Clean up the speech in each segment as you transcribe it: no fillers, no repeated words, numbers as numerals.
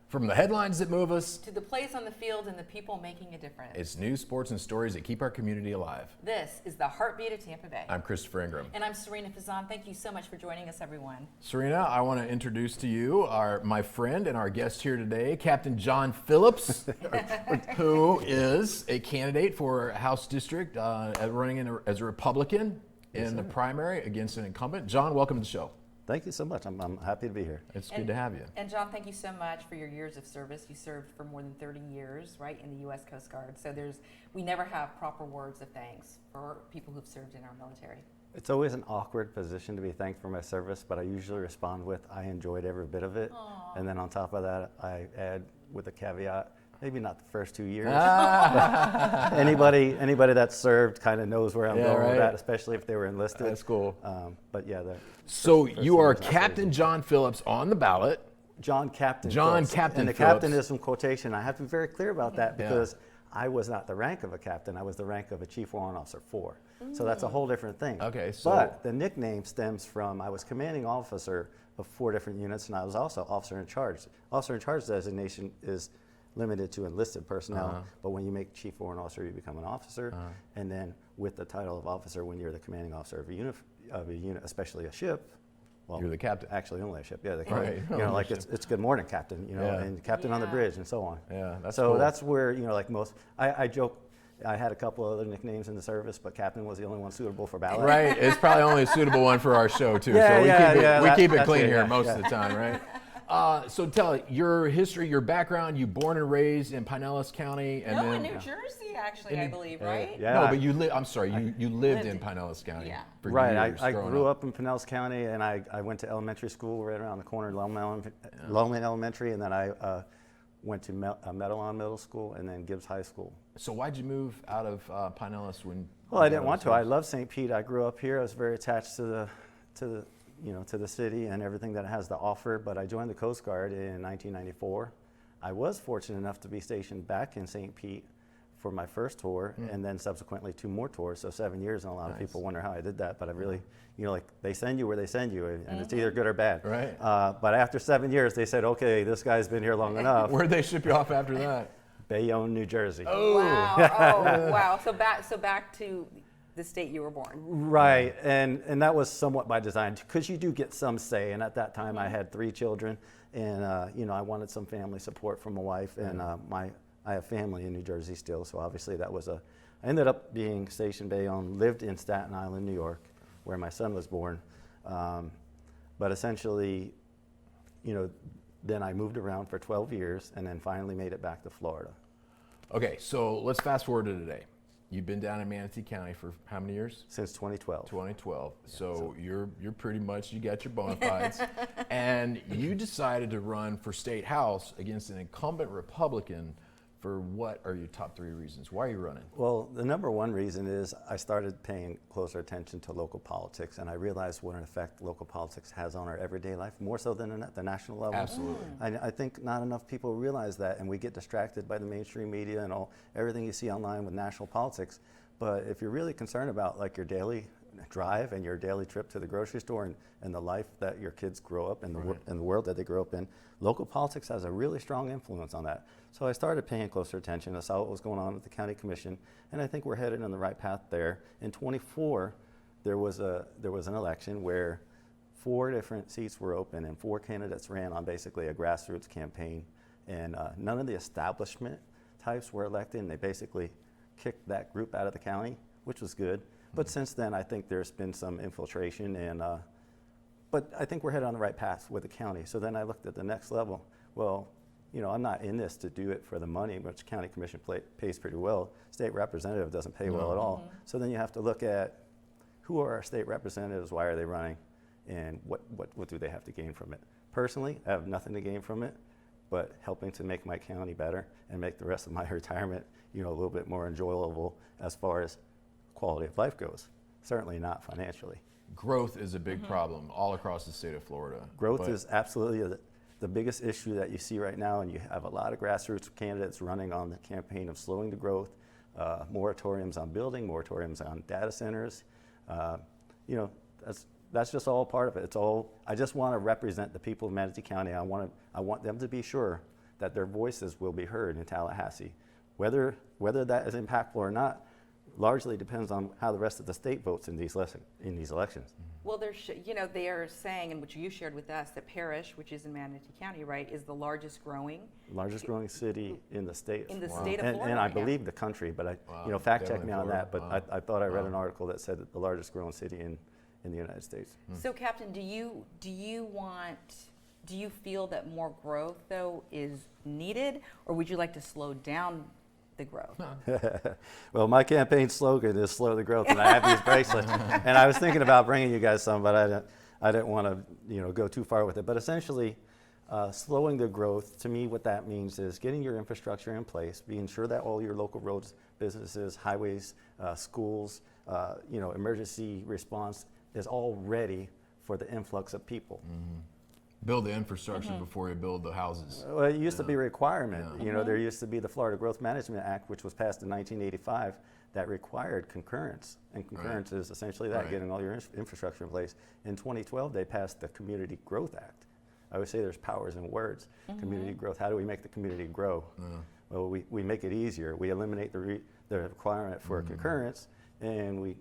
From the headlines that move us to the plays on the field and the people making a difference. It's news, sports, and stories that keep our community alive. This is the heartbeat of Tampa Bay. I'm Christopher Ingram. And I'm Sarina Fazan. Thank you so much for joining us, everyone. Sarina, I want to introduce to you my friend and our guest here today, Captain John Phillips, who is a candidate for House District running as a Republican in the primary against an incumbent. John, welcome to the show. Thank you so much. I'm happy to be here. It's good to have you. And John, thank you so much for your years of service. You served for more than 30 years, right, in the U.S. Coast Guard. So we never have proper words of thanks for people who've served in our military. It's always an awkward position to be thanked for my service, but I usually respond with, I enjoyed every bit of it. Aww. And then on top of that, I add with a caveat, maybe not the first 2 years. Anybody that served kind of knows where I'm going with that, especially if they were enlisted. That's cool. But yeah. So you are Captain John Phillips on the ballot. Captain Phillips. And the captain is from quotation. I have to be very clear about that because I was not the rank of a captain. I was the rank of a Chief Warrant Officer 4. So that's a whole different thing. Okay. So but the nickname stems from I was commanding officer of 4 different units, and I was also officer in charge. Officer in charge designation is limited to enlisted personnel, but when you make Chief Warrant Officer, you become an officer, and then with the title of officer, when you're the commanding officer of a unit, especially a ship, well, you're the captain. Actually, only a ship. Yeah, right. Like it's good morning, captain. And captain on the bridge, and so on. Yeah, that's so cool. That's where like most. I joke. I had a couple other nicknames in the service, but captain was the only one suitable for ballot. Right. It's probably only a suitable one for our show too. Yeah, so we keep it clean here most of the time, right? So tell it, your history, your background. You born and raised in Pinellas County, and then in New Jersey, actually, I believe, right? Yeah. No, but you lived. I'm sorry, you lived in Pinellas County. Yeah. For Right. years I grew up in Pinellas County, and I went to elementary school right around the corner, Longman Elementary, and then I went to Medellin Middle School, and then Gibbs High School. So why'd you move out of Pinellas when? Well, I didn't want to. I love St. Pete. I grew up here. I was very attached to the city and everything that it has to offer, but I joined the Coast Guard in 1994. I was fortunate enough to be stationed back in St. Pete for my first tour, and then subsequently 2 more tours, so 7 years, and a lot of people wonder how I did that, but I really, like they send you where they send you, and it's either good or bad. Right. But after 7 years, they said, okay, this guy's been here long enough. Where'd they ship you off after that? Bayonne, New Jersey. Oh. Wow. Oh, wow. So back to the state you were born. Right, and that was somewhat by design, because you do get some say, and at that time I had 3 children, and I wanted some family support from my wife, and I have family in New Jersey still, so obviously that was I ended up being stationed Bayonne, lived in Staten Island, New York, where my son was born, but essentially, then I moved around for 12 years, and then finally made it back to Florida. Okay, so let's fast forward to today. You've been down in Manatee County for how many years? Since 2012. 2012. So you're pretty much, you got your bona fides. And you decided to run for state house against an incumbent Republican. For what are your top 3 reasons? Why are you running? Well, the number 1 reason is I started paying closer attention to local politics, and I realized what an effect local politics has on our everyday life, more so than at the national level. Absolutely. I think not enough people realize that, and we get distracted by the mainstream media and everything you see online with national politics. But if you're really concerned about like your daily drive and your daily trip to the grocery store and the life that your kids grow up in, in the world that they grow up in, local politics has a really strong influence on that. So I started paying closer attention. I saw what was going on with the county commission, and I think we're headed in the right path there. In 24, there was an election where 4 different seats were open and 4 candidates ran on basically a grassroots campaign, and none of the establishment types were elected, and they basically kicked that group out of the county, which was good. But since then, I think there's been some infiltration, but I think we're headed on the right path with the county. So then I looked at the next level. Well, I'm not in this to do it for the money, which county commission pays pretty well. State representative doesn't pay well at all. So then you have to look at who are our state representatives, why are they running, and what do they have to gain from it. Personally, I have nothing to gain from it, but helping to make my county better and make the rest of my retirement, a little bit more enjoyable as far as quality of life goes. Certainly not financially. Growth is a big problem all across the state of Florida. Growth is absolutely the biggest issue that you see right now, and you have a lot of grassroots candidates running on the campaign of slowing the growth, moratoriums on building, moratoriums on data centers. That's just all part of it. It's all. I just want to represent the people of Manatee County. I want them to be sure that their voices will be heard in Tallahassee. Whether that is impactful or not largely depends on how the rest of the state votes in these elections. Well, they are saying, and which you shared with us, that Parrish, which is in Manatee County, right, is the largest growing city in the state. In the state of Florida. And I right now. believe the country, but fact check me on that. But I thought I read an article that said that the largest growing city in the United States. So, Captain, do you feel that more growth though is needed, or would you like to slow down the growth? Well, my campaign slogan is "Slow the Growth," and I have these bracelets. And I was thinking about bringing you guys some, but I didn't want to go too far with it. But essentially, slowing the growth, to me, what that means is getting your infrastructure in place, being sure that all your local roads, businesses, highways, schools, emergency response is all ready for the influx of people. Mm-hmm. Build the infrastructure before you build the houses. Well, it used to be a requirement. There used to be the Florida Growth Management Act, which was passed in 1985, that required concurrence. And concurrence is essentially that, getting all your infrastructure in place. In 2012, they passed the Community Growth Act. I always say there's powers in words. Community growth, how do we make the community grow? Well, we make it easier. We eliminate the requirement for concurrence, and we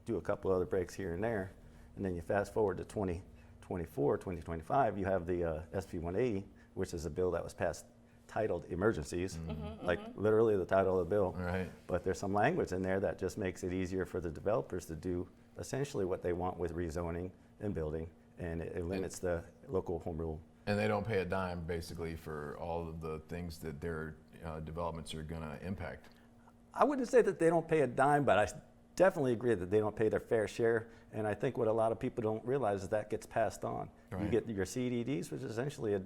do a couple other breaks here and there. And then you fast forward to 2025, you have the SB 180, which is a bill that was passed titled Emergencies, like literally the title of the bill. Right. But there's some language in there that just makes it easier for the developers to do essentially what they want with rezoning and building, and it limits the local home rule. And they don't pay a dime, basically, for all of the things that their developments are going to impact. I wouldn't say that they don't pay a dime, but I definitely agree that they don't pay their fair share. And I think what a lot of people don't realize is that gets passed on. Right. You get your CDDs, which is essentially an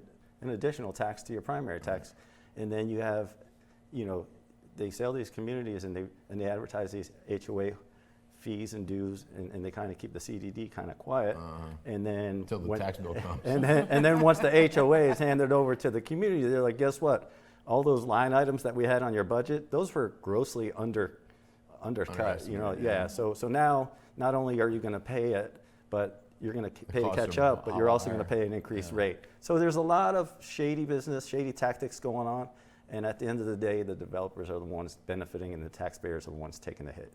additional tax to your primary tax. And then you have, they sell these communities and they advertise these HOA fees and dues, and they kind of keep the CDD kind of quiet. And then Until the tax bill comes. and then once the HOA is handed over to the community, they're like, guess what? All those line items that we had on your budget, those were grossly undercut. So now not only are you going to pay it, but you're going to pay to catch up, but you're also going to pay an increased rate. So there's a lot of shady business, shady tactics going on, and at the end of the day, the developers are the ones benefiting and the taxpayers are the ones taking the hit.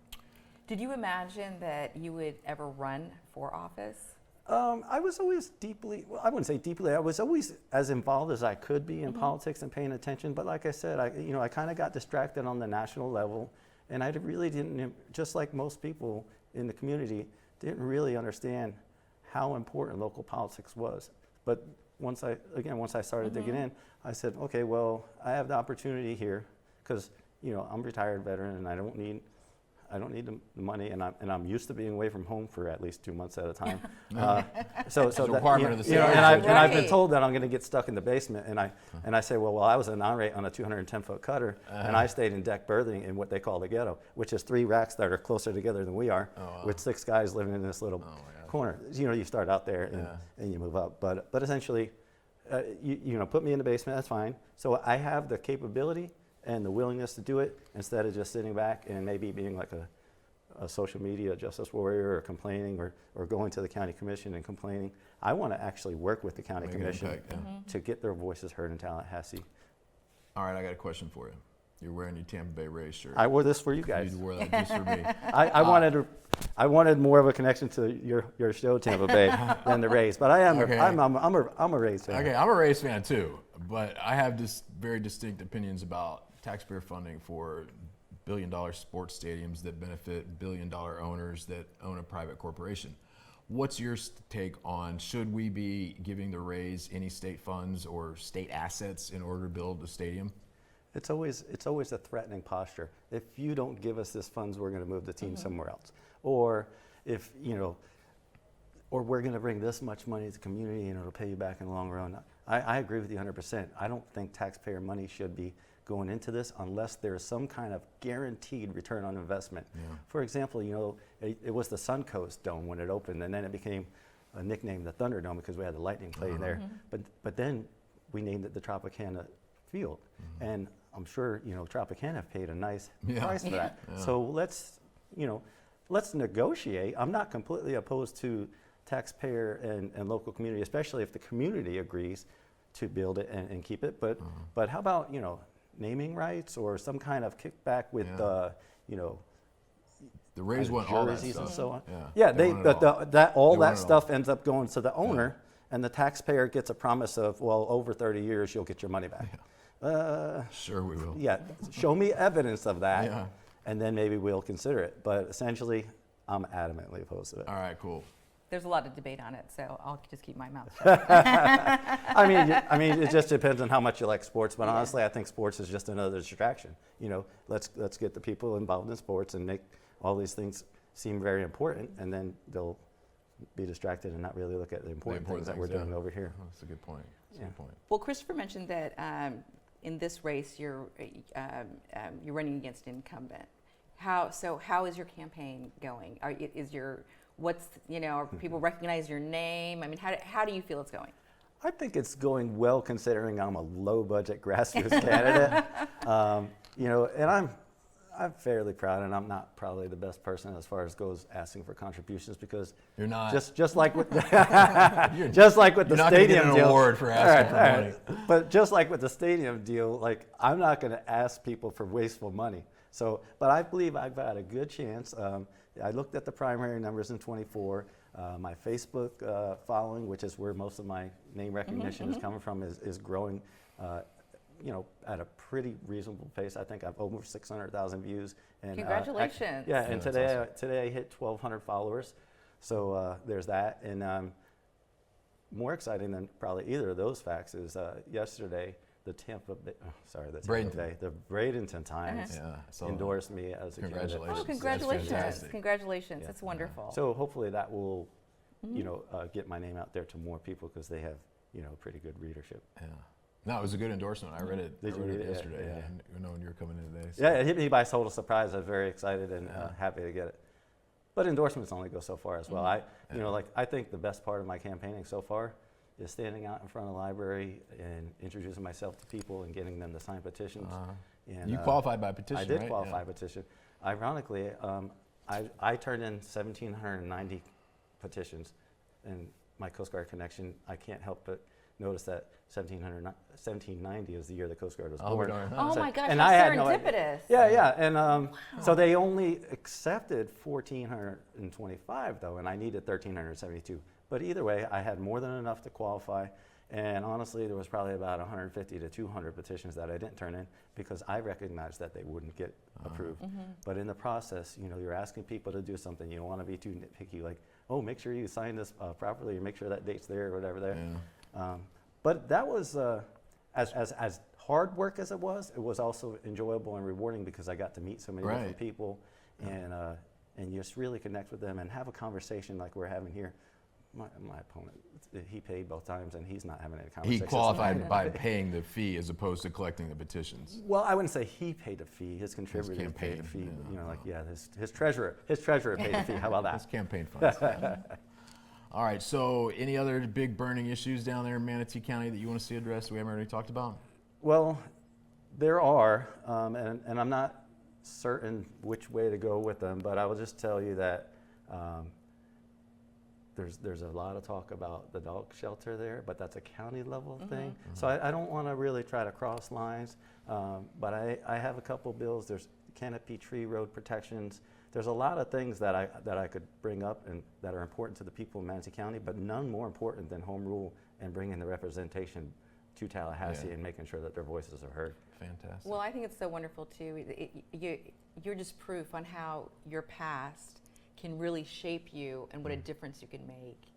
Did you imagine that you would ever run for office? I was always I wouldn't say deeply, I was always as involved as I could be in politics and paying attention, but like I said, I kind of got distracted on the national level, and I really didn't, just like most people in the community, didn't really understand how important local politics was. But once I started digging in, I said, okay, well, I have the opportunity here because I'm a retired veteran and I don't need the money, and I'm used to being away from home for at least 2 months at a time. So a requirement of the state. and I've been told that I'm going to get stuck in the basement, and I say, well, I was a non-rate on a 210-foot cutter, and I stayed in deck berthing in what they call the ghetto, which is 3 racks that are closer together than we are, with 6 guys living in this little corner. You start out there and you move up, but essentially, put me in the basement. That's fine. So I have the capability and the willingness to do it instead of just sitting back and maybe being like a social media justice warrior or complaining or going to the county commission and complaining. I want to actually work with the county commission to get their voices heard in Tallahassee. All right, I got a question for you. You're wearing your Tampa Bay Rays shirt. I wore this for you guys. You wore that just for me. I wanted more of a connection to your show, Tampa Bay, than the Rays. But I'm a Rays fan. Okay, I'm a Rays fan too, but I have just very distinct opinions about taxpayer funding for billion-dollar sports stadiums that benefit billion-dollar owners that own a private corporation. What's your take on, should we be giving the Rays any state funds or state assets in order to build a stadium? It's always a threatening posture. If you don't give us this funds, we're going to move the team somewhere else. Or if, or we're going to bring this much money to the community and it'll pay you back in the long run. I agree with you 100%. I don't think taxpayer money should be going into this unless there's some kind of guaranteed return on investment. Yeah. For example, it was the Suncoast Dome when it opened, and then it became a nickname, the Thunderdome, because we had the Lightning play there. But then we named it the Tropicana Field, and I'm sure Tropicana have paid a nice price for that. Yeah. So let's negotiate. I'm not completely opposed to taxpayer and local community, especially if the community agrees to build it and keep it. But how about, you know, naming rights or some kind of kickback with, you know, The Rays want all that jerseys stuff. and so on. Yeah, Yeah, they want it all. all They want that it stuff ends up going to the owner, and the taxpayer gets a promise of, well, over 30 years you'll get your money back. Sure, we will. Yeah, show me evidence of that, Yeah. and then maybe we'll consider it. But essentially, I'm adamantly opposed to it. All right, cool. There's a lot of debate on it, so I'll just keep my mouth shut. I mean, it just depends on how much you like sports. But honestly, I think sports is just another distraction. You know, let's get the people involved in sports and make all these things seem very important, and then they'll be distracted and not really look at the important things that we're doing over here. Oh, that's a good point. That's a good point. Well, Christopher mentioned that in this race you're running against an incumbent. How is your campaign going? Are people recognize your name? I mean, how do you feel it's going? I think it's going well considering I'm a low-budget grassroots candidate. You know, and I'm fairly proud, and I'm not probably the best person as far as goes asking for contributions because You're not. just like with just like with the You're not gonna stadium get an deal. award for asking for All money. But just like with the stadium deal, like I'm not going to ask people for wasteful money. So, but I believe I've got a good chance. I looked at the primary numbers in 24. My Facebook following, which is where most of my name recognition is coming from, is growing. You know, at a pretty reasonable pace. I think I've over 600,000 views. And Congratulations! yeah, and Yeah, today I hit 1,200 followers. So there's that. And more exciting than probably either of those facts is yesterday the Tampa Bay, the Bradenton Times Yeah, I saw that. endorsed me as a candidate. Congratulations. Oh, That's congratulations! fantastic. Congratulations! Yeah. That's wonderful. So hopefully that will, you know, get my name out there to more people because they have, you know, pretty good readership. Yeah. No, it was a good endorsement. I read it. Did I you read read it it? Yeah, yesterday. yeah. I didn't know when you were coming in today. So. Yeah, it hit me by total surprise. I was very excited and happy to get it. But endorsements only go so far as well. You know, like I think the best part of my campaigning so far is standing out in front of the library and introducing myself to people and getting them to sign petitions. And, You qualified by petition, I did right? qualify Yeah. petition. Ironically, I turned in 1,790 petitions, and my Coast Guard connection, I can't help but notice that 1790 is the year the Coast Guard was born. darn. Oh So- my gosh, and how I had no idea. serendipitous. Yeah, and so they only accepted 1,425 though, and I needed 1,372. But either way, I had more than enough to qualify, and honestly, there was probably about 150 to 200 petitions that I didn't turn in because I recognized that they wouldn't get approved. But in the process, you know, you're asking people to do something. You don't want to be too nitpicky, like, oh, make sure you sign this properly, and make sure that date's there or whatever there. Yeah. But that was, as hard work as it was also enjoyable and rewarding because I got to meet so many different Right. people and just really connect with them and have a conversation like we're having here. My opponent, he paid both times and he's not having any He conversation. qualified by paying the fee as opposed to collecting the petitions. Well, I wouldn't say he paid a fee. His contributors paid a campaign, fee. yeah. You know, like his treasurer paid a fee. How about That's that? campaign funds. All right, so any other big burning issues down there in Manatee County that you want to see addressed we haven't already talked about? Well, there are, and I'm not certain which way to go with them, but I will just tell you that there's a lot of talk about the dog shelter there, but that's a county level thing. So I don't want to really try to cross lines, but I have a couple bills. There's canopy tree road protections. There's a lot of things that I could bring up and that are important to the people in Manatee County, but none more important than home rule and bringing the representation to Tallahassee and making sure that their voices are heard. Fantastic. Well, I think it's so wonderful too. You're just proof on how your past can really shape you and what a difference you can make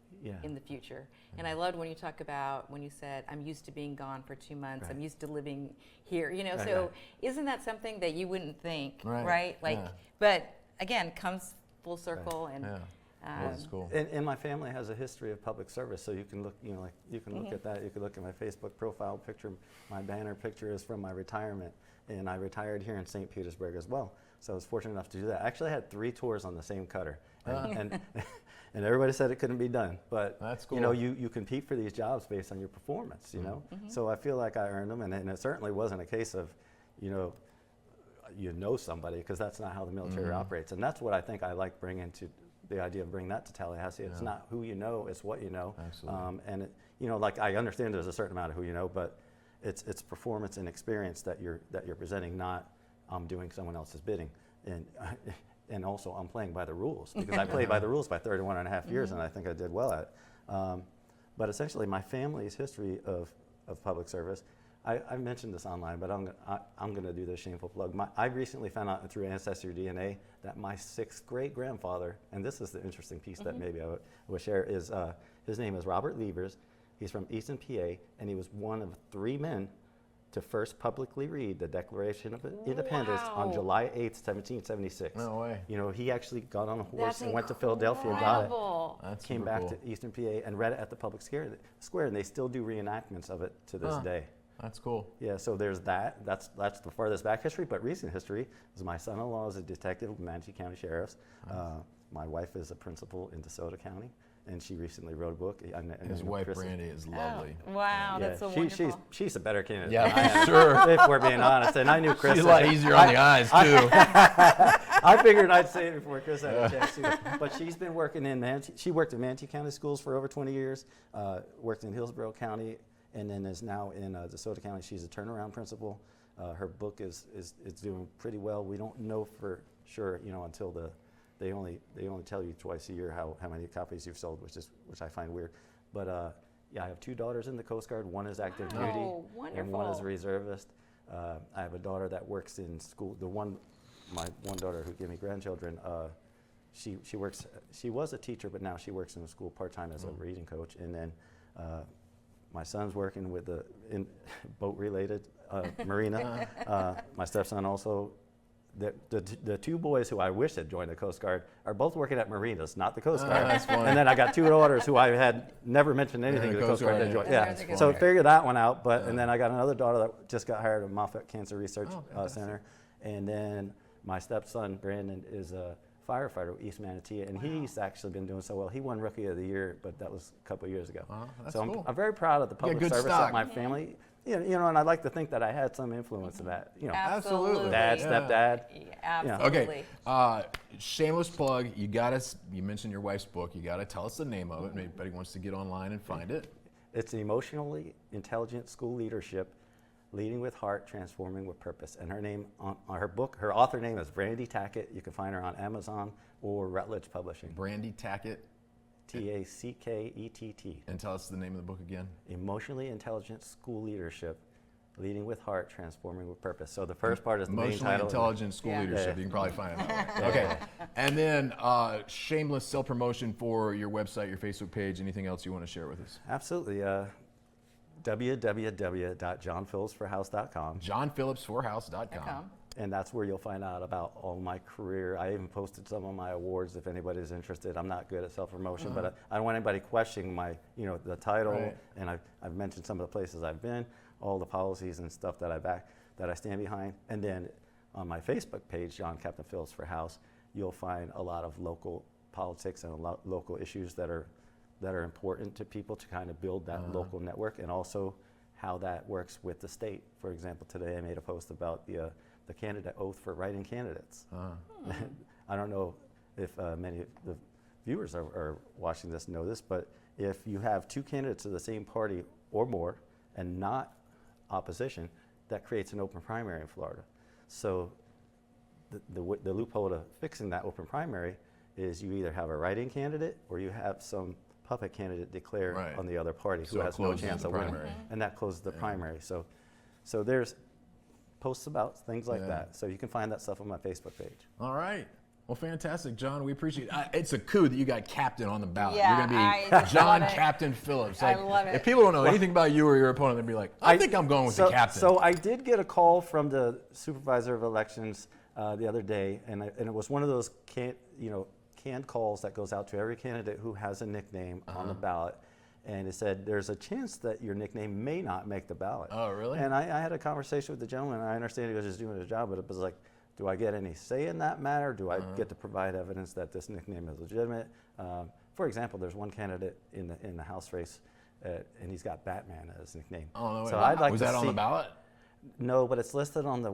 in the future. And I loved when you talk about when you said, "I'm used to being gone for 2 months. I'm used to living here." You know, so isn't that something that you wouldn't think, right? Like, but again, comes full circle and. That's cool. And my family has a history of public service, so you can look, you know, like you can look at that. You can look at my Facebook profile picture. My banner picture is from my retirement, and I retired here in St. Petersburg as well. So I was fortunate enough to do that. I actually had 3 tours on the same cutter, and everybody said it couldn't be done. But That's cool. you know, you compete for these jobs based on your performance. You know, so I feel like I earned them, and it certainly wasn't a case of, you know somebody, because that's not how the military operates, and that's what I think I like bringing to. The idea of bringing that to Tallahassee, it's not who you know, it's what you know. Absolutely. And you know, like I understand there's a certain amount of who you know, but it's performance and experience that you're presenting, not I'm doing someone else's bidding. And also I'm playing by the rules, because I played by the rules by 31 and a half years, and I think I did well at it. But essentially my family's history of public service, I mentioned this online, but I'm going to do this shameful plug. I recently found out through Ancestry DNA that my 6th great-grandfather, and this is the interesting piece that maybe I would share, is his name is Robert Levers. He's from Easton, PA, and he was one of 3 men to first publicly read the Declaration of Independence on July 8th, 1776. No way. You know, he actually got on a horse That's and went to Philadelphia and got it. That's Came super back cool. to Eastern PA and read it at the public square, and they still do reenactments of it to this day. That's cool. Yeah, so there's that. That's the farthest back history, but recent history is my son-in-law is a detective with Manatee County Sheriff's. My wife is a principal in DeSoto County, and she recently wrote a book. His wife, Brandy, is lovely. Oh, wow, that's so wonderful. She's a better candidate. Yeah, sure. If we're being honest, and I knew Chris. She's a lot easier on the eyes, too. I figured I'd say it before Chris had a chance to. But she's been working she worked in Manatee County schools for over 20 years, worked in Hillsborough County, and then is now in DeSoto County. She's a turnaround principal. Her book is doing pretty well. We don't know for sure, you know, until they only tell you twice a year how many copies you've sold, which I find weird. But yeah, I have 2 daughters in the Coast Guard. One is active duty, and one is reservist. I have a daughter that works in school. My one daughter who gave me grandchildren, she was a teacher, but now she works in a school part-time as a reading coach. And then my son's working with boat-related marina. My stepson also. The 2 boys who I wish had joined the Coast Guard are both working at marinas, not the Coast Guard. That's funny. And then I got 2 daughters who I had never mentioned anything to the Coast Guard. Guard. Yeah, That's so funny. figure that one out. And then I got another daughter that just got hired at Moffitt Cancer Research Center. And then my stepson Brandon is a firefighter with East Manatee, and he's actually been doing so well. He won Rookie of the Year, but that was a couple of years ago. That's so cool. I'm very proud of the public good service stock. of my family. You know, and I like to think that I had some influence of that. You know, Absolutely. dad, stepdad. Yeah, absolutely. Okay. Shameless plug. You mentioned your wife's book. You got to tell us the name of it. Maybe anybody wants to get online and find it. It's Emotionally Intelligent School Leadership, Leading with Heart, Transforming with Purpose. And her name on her book, her author name is Brandy Tackett. You can find her on Amazon or Routledge Publishing. Brandy Tackett. Tackett. And tell us the name of the book again. Emotionally Intelligent School Leadership, Leading with Heart, Transforming with Purpose. So the first part is the main Emotionally title. Intelligent School Yeah. Leadership. Yeah. You can probably find it that way. Okay. And then shameless self-promotion for your website, your Facebook page, anything else you want to share with us? Absolutely. www.johnphillipsforhouse.com. JohnPhillipsForHouse.com. And that's where you'll find out about all my career. I even posted some of my awards if anybody's interested. I'm not good at self-promotion, but I don't want anybody questioning my, the title. Right. And I've mentioned some of the places I've been, all the policies and stuff that I stand behind. And then on my Facebook page, John Captain Phillips for House, you'll find a lot of local politics and local issues that are important to people to kind of build that local network, and also how that works with the state. For example, today I made a post about the candidate oath for write-in candidates. I don't know if many of the viewers are watching this know this, but if you have 2 candidates of the same party or more and not opposition, that creates an open primary in Florida. So the loophole to fixing that open primary is you either have a write-in candidate or you have some puppet candidate declare Right. on the other party So who it has no closes chance the of winning. primary. And that closes the primary. So there's posts about things like Yeah. that. So you can find that stuff on my Facebook page. All right. Well, fantastic, John. We appreciate it. It's a coup that you got Captain on the ballot. Yeah, You're going I to be John love it. Captain Phillips. I love it. If people don't know anything about you or your opponent, they'd be like, I think I'm going with the Captain. So I did get a call from the supervisor of elections the other day, and it was one of those canned calls that goes out to every candidate who has a nickname on the ballot. And it said, there's a chance that your nickname may not make the ballot. Oh, really? And I had a conversation with the gentleman, and I understand he was just doing his job, but it was like, do I get any say in that matter? Do I get to provide evidence that this nickname is legitimate? For example, there's one candidate in the House race, and he's got Batman as his nickname. Oh, no way. So I'd like Was to that on see- the ballot? No, but it's listed on the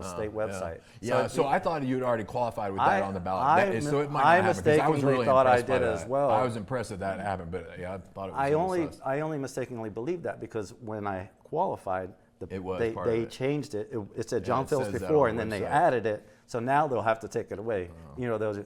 state website. Yeah, so I thought you'd already qualified with that on the ballot. So it might not happen, 'cause I was mistakenly really thought I impressed by did as that. well. I was impressed that happened, but yeah, I thought it was a little sus. I only mistakenly believed that because when I qualified, It was they part of it. changed it. It said John it Phillips says that before, on the and then they website. added it. So now they'll have to take it away. You know, those.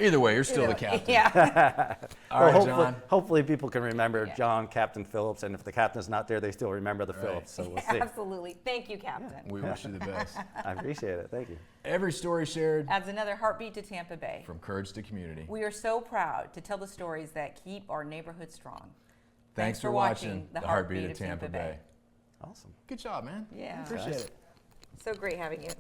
Either way, you're still the captain. Yeah. All right, hopefully, John. hopefully people can remember Yeah. John Captain Phillips, and if the captain's not there, they still remember the Phillips. So we'll see. Absolutely. Thank you, Captain. We wish you the best. I appreciate it. Thank you. Every story shared Adds another heartbeat to Tampa Bay. from courage to community. We are so proud to tell the stories that keep our neighborhood strong. Thanks for watching The Heartbeat of Tampa Bay. Awesome. Good job, man. Yeah. Appreciate it. So great having you.